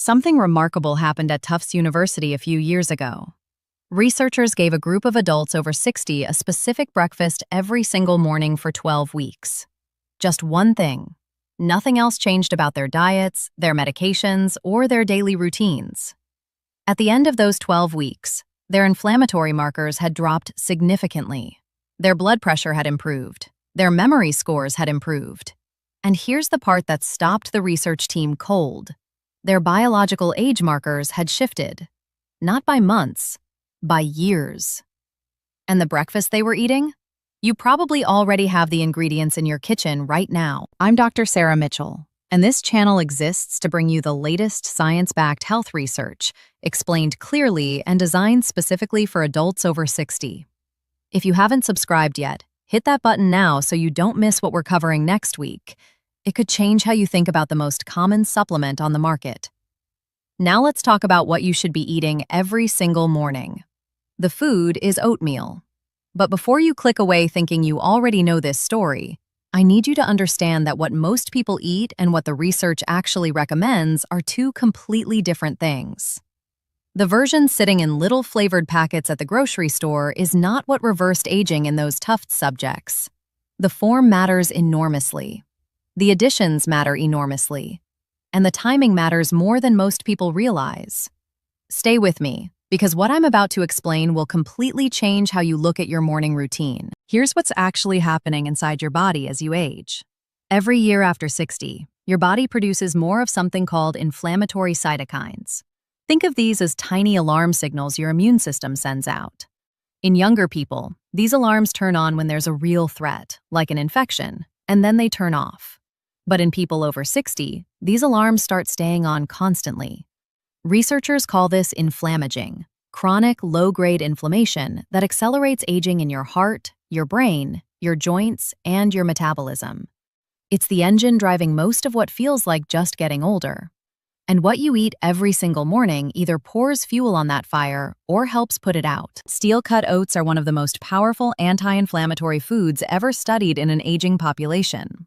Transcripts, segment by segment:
Something remarkable happened at Tufts University a few years ago. Researchers gave a group of adults over 60 a specific breakfast every single morning for 12 weeks. Just one thing. Nothing else changed about their diets, their medications, or their daily routines. At the end of those 12 weeks, their inflammatory markers had dropped significantly. Their blood pressure had improved. Their memory scores had improved. And here's the part that stopped the research team cold. Their biological age markers had shifted. Not by months, by years. And the breakfast they were eating? You probably already have the ingredients in your kitchen right now. I'm Dr. Sarah Mitchell, and this channel exists to bring you the latest science-backed health research, explained clearly and designed specifically for adults over 60. If you haven't subscribed yet, hit that button now so you don't miss what we're covering next week. It could change how you think about the most common supplement on the market. Now let's talk about what you should be eating every single morning. The food is oatmeal. But before you click away thinking you already know this story, I need you to understand that what most people eat and what the research actually recommends are two completely different things. The version sitting in little flavored packets at the grocery store is not what reversed aging in those Tufts subjects. The form matters enormously. The additions matter enormously. And the timing matters more than most people realize. Stay with me, because what I'm about to explain will completely change how you look at your morning routine. Here's what's actually happening inside your body as you age. Every year after 60, your body produces more of something called inflammatory cytokines. Think of these as tiny alarm signals your immune system sends out. In younger people, these alarms turn on when there's a real threat, like an infection, and then they turn off. But in people over 60, these alarms start staying on constantly. Researchers call this inflammaging, chronic low-grade inflammation that accelerates aging in your heart, your brain, your joints, and your metabolism. It's the engine driving most of what feels like just getting older. And what you eat every single morning either pours fuel on that fire or helps put it out. Steel-cut oats are one of the most powerful anti-inflammatory foods ever studied in an aging population.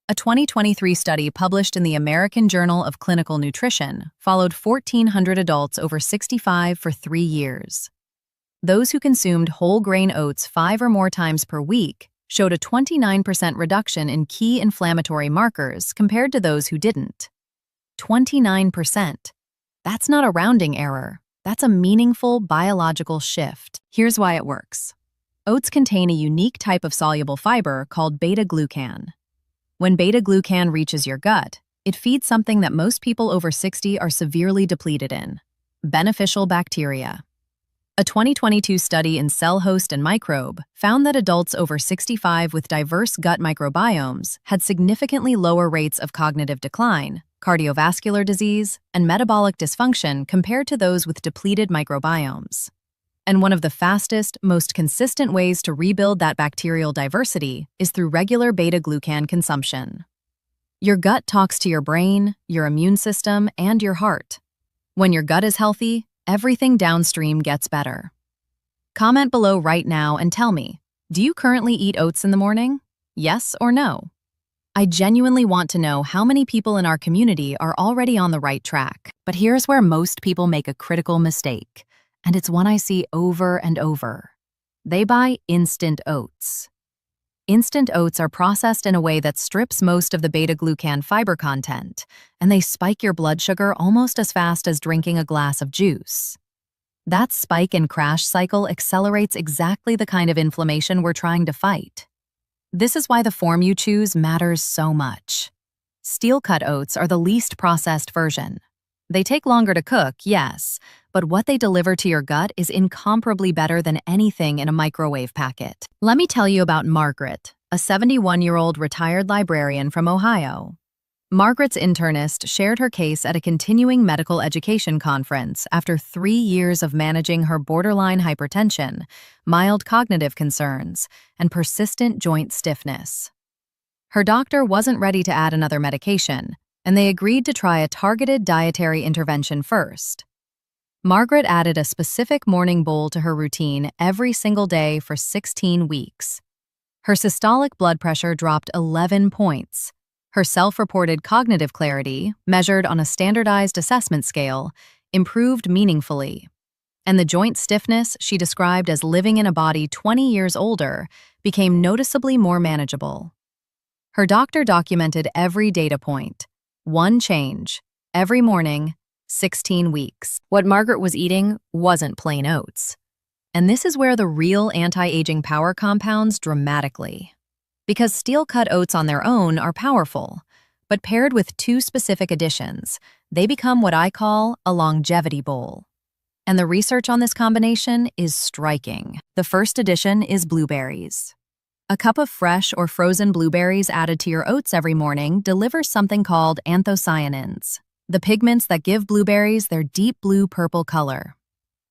A 2023 study published in the American Journal of Clinical Nutrition followed 1,400 adults over 65 for 3 years. Those who consumed whole grain oats 5 or more times per week showed a 29% reduction in key inflammatory markers compared to those who didn't. 29%. That's not a rounding error. That's a meaningful biological shift. Here's why it works. Oats contain a unique type of soluble fiber called beta-glucan. When beta-glucan reaches your gut, it feeds something that most people over 60 are severely depleted in: beneficial bacteria. A 2022 study in Cell Host and Microbe found that adults over 65 with diverse gut microbiomes had significantly lower rates of cognitive decline, cardiovascular disease, and metabolic dysfunction compared to those with depleted microbiomes. And one of the fastest, most consistent ways to rebuild that bacterial diversity is through regular beta-glucan consumption. Your gut talks to your brain, your immune system, and your heart. When your gut is healthy, everything downstream gets better. Comment below right now and tell me, do you currently eat oats in the morning? Yes or no? I genuinely want to know how many people in our community are already on the right track. But here's where most people make a critical mistake. And it's one I see over and over. They buy instant oats. Instant oats are processed in a way that strips most of the beta-glucan fiber content, and they spike your blood sugar almost as fast as drinking a glass of juice. That spike and crash cycle accelerates exactly the kind of inflammation we're trying to fight. This is why the form you choose matters so much. Steel-cut oats are the least processed version. They take longer to cook, yes, but what they deliver to your gut is incomparably better than anything in a microwave packet. Let me tell you about Margaret, a 71-year-old retired librarian from Ohio. Margaret's internist shared her case at a continuing medical education conference after 3 years of managing her borderline hypertension, mild cognitive concerns, and persistent joint stiffness. Her doctor wasn't ready to add another medication, and they agreed to try a targeted dietary intervention first. Margaret added a specific morning bowl to her routine every single day for 16 weeks. Her systolic blood pressure dropped 11 points. Her self-reported cognitive clarity, measured on a standardized assessment scale, improved meaningfully. And the joint stiffness she described as living in a body 20 years older became noticeably more manageable. Her doctor documented every data point. One change, every morning, 16 weeks. What Margaret was eating wasn't plain oats. And this is where the real anti-aging power compounds dramatically. Because steel-cut oats on their own are powerful, but paired with two specific additions, they become what I call a longevity bowl. And the research on this combination is striking. The first addition is blueberries. A cup of fresh or frozen blueberries added to your oats every morning delivers something called anthocyanins, the pigments that give blueberries their deep blue-purple color.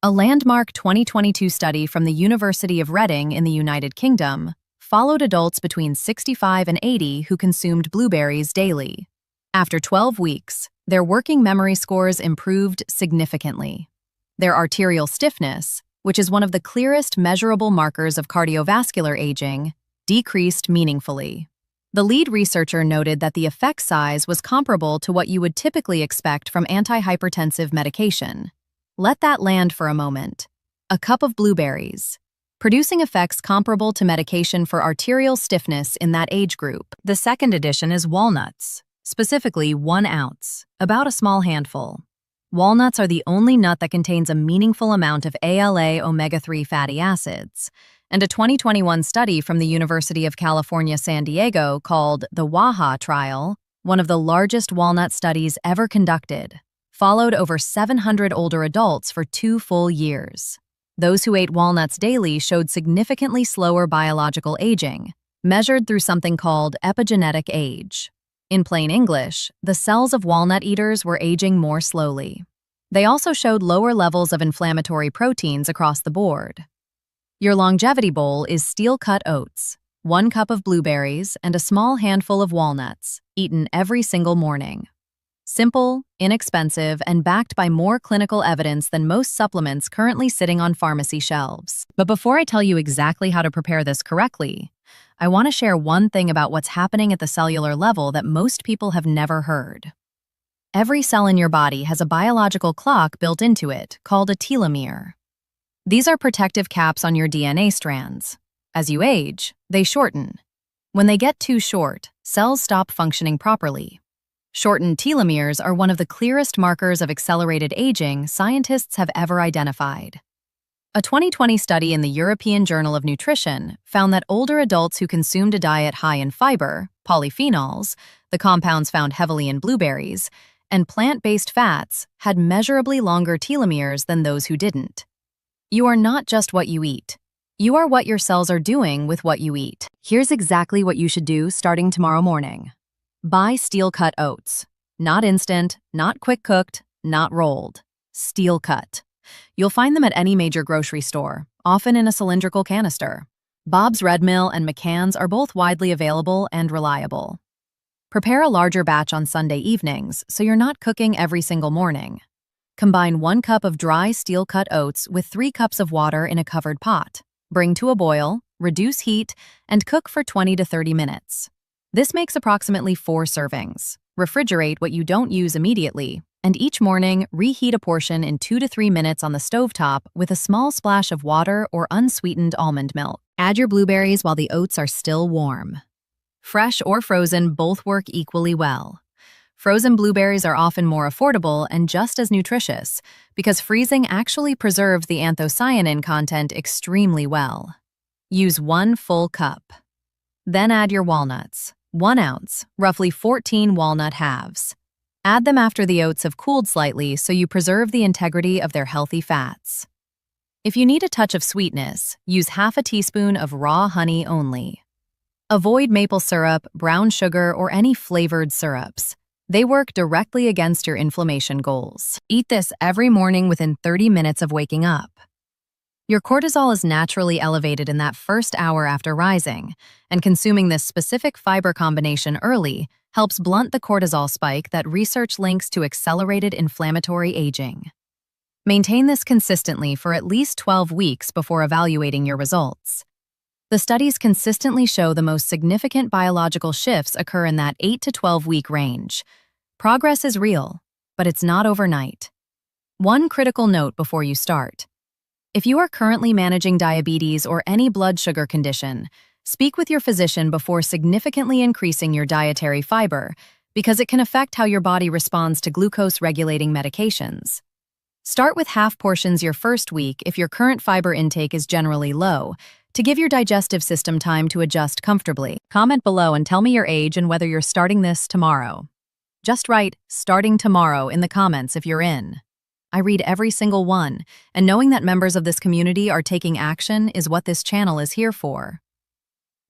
A landmark 2022 study from the University of Reading in the United Kingdom followed adults between 65 and 80 who consumed blueberries daily. After 12 weeks, their working memory scores improved significantly. Their arterial stiffness, which is one of the clearest measurable markers of cardiovascular aging, decreased meaningfully. The lead researcher noted that the effect size was comparable to what you would typically expect from antihypertensive medication. Let that land for a moment. A cup of blueberries, producing effects comparable to medication for arterial stiffness in that age group. The second addition is walnuts, specifically 1 ounce, about a small handful. Walnuts are the only nut that contains a meaningful amount of ALA omega-3 fatty acids, and a 2021 study from the University of California, San Diego called the WAHA trial, one of the largest walnut studies ever conducted, followed over 700 older adults for 2 full years. Those who ate walnuts daily showed significantly slower biological aging, measured through something called epigenetic age. In plain English, the cells of walnut eaters were aging more slowly. They also showed lower levels of inflammatory proteins across the board. Your longevity bowl is steel-cut oats, 1 cup of blueberries, and a small handful of walnuts, eaten every single morning. Simple, inexpensive, and backed by more clinical evidence than most supplements currently sitting on pharmacy shelves. But before I tell you exactly how to prepare this correctly, I want to share one thing about what's happening at the cellular level that most people have never heard. Every cell in your body has a biological clock built into it called a telomere. These are protective caps on your DNA strands. As you age, they shorten. When they get too short, cells stop functioning properly. Shortened telomeres are one of the clearest markers of accelerated aging scientists have ever identified. A 2020 study in the European Journal of Nutrition found that older adults who consumed a diet high in fiber, polyphenols, the compounds found heavily in blueberries, and plant-based fats had measurably longer telomeres than those who didn't. You are not just what you eat. You are what your cells are doing with what you eat. Here's exactly what you should do starting tomorrow morning. Buy steel-cut oats. Not instant, not quick-cooked, not rolled. Steel-cut. You'll find them at any major grocery store, often in a cylindrical canister. Bob's Red Mill and McCann's are both widely available and reliable. Prepare a larger batch on Sunday evenings so you're not cooking every single morning. Combine 1 cup of dry steel-cut oats with 3 cups of water in a covered pot. Bring to a boil, reduce heat, and cook for 20 to 30 minutes. This makes approximately 4 servings. Refrigerate what you don't use immediately, and each morning, reheat a portion in 2 to 3 minutes on the stovetop with a small splash of water or unsweetened almond milk. Add your blueberries while the oats are still warm. Fresh or frozen both work equally well. Frozen blueberries are often more affordable and just as nutritious because freezing actually preserves the anthocyanin content extremely well. Use 1 full cup. Then add your walnuts, 1 ounce, roughly 14 walnut halves. Add them after the oats have cooled slightly so you preserve the integrity of their healthy fats. If you need a touch of sweetness, use half a teaspoon of raw honey only. Avoid maple syrup, brown sugar, or any flavored syrups. They work directly against your inflammation goals. Eat this every morning within 30 minutes of waking up. Your cortisol is naturally elevated in that first hour after rising, and consuming this specific fiber combination early helps blunt the cortisol spike that research links to accelerated inflammatory aging. Maintain this consistently for at least 12 weeks before evaluating your results. The studies consistently show the most significant biological shifts occur in that 8 to 12-week range. Progress is real, but it's not overnight. One critical note before you start. If you are currently managing diabetes or any blood sugar condition, speak with your physician before significantly increasing your dietary fiber, because it can affect how your body responds to glucose-regulating medications. Start with half portions your first week if your current fiber intake is generally low, to give your digestive system time to adjust comfortably. Comment below and tell me your age and whether you're starting this tomorrow. Just write "starting tomorrow" in the comments if you're in. I read every single one, and knowing that members of this community are taking action is what this channel is here for.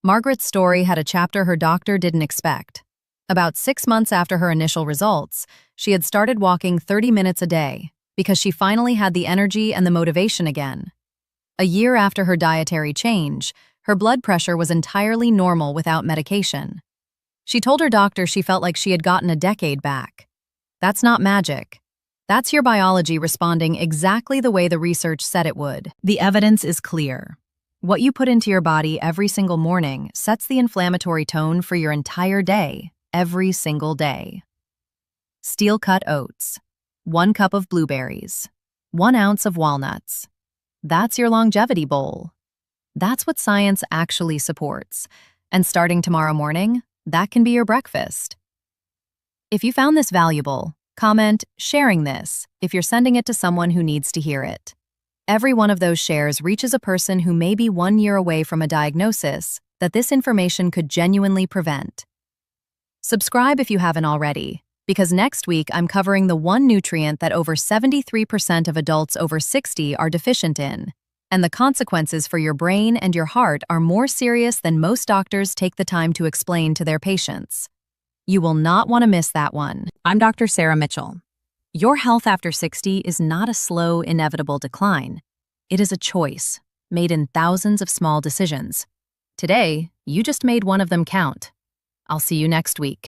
Margaret's story had a chapter her doctor didn't expect. About 6 months after her initial results, she had started walking 30 minutes a day because she finally had the energy and the motivation again. A year after her dietary change, her blood pressure was entirely normal without medication. She told her doctor she felt like she had gotten a decade back. That's not magic. That's your biology responding exactly the way the research said it would. The evidence is clear. What you put into your body every single morning sets the inflammatory tone for your entire day, every single day. Steel-cut oats, 1 cup of blueberries, 1 ounce of walnuts. That's your longevity bowl. That's what science actually supports. And starting tomorrow morning, that can be your breakfast. If you found this valuable, comment "sharing this" if you're sending it to someone who needs to hear it. Every one of those shares reaches a person who may be 1 year away from a diagnosis that this information could genuinely prevent. Subscribe if you haven't already, because next week I'm covering the one nutrient that over 73% of adults over 60 are deficient in, and the consequences for your brain and your heart are more serious than most doctors take the time to explain to their patients. You will not want to miss that one. I'm Dr. Sarah Mitchell. Your health after 60 is not a slow, inevitable decline. It is a choice, made in thousands of small decisions. Today, you just made one of them count. I'll see you next week.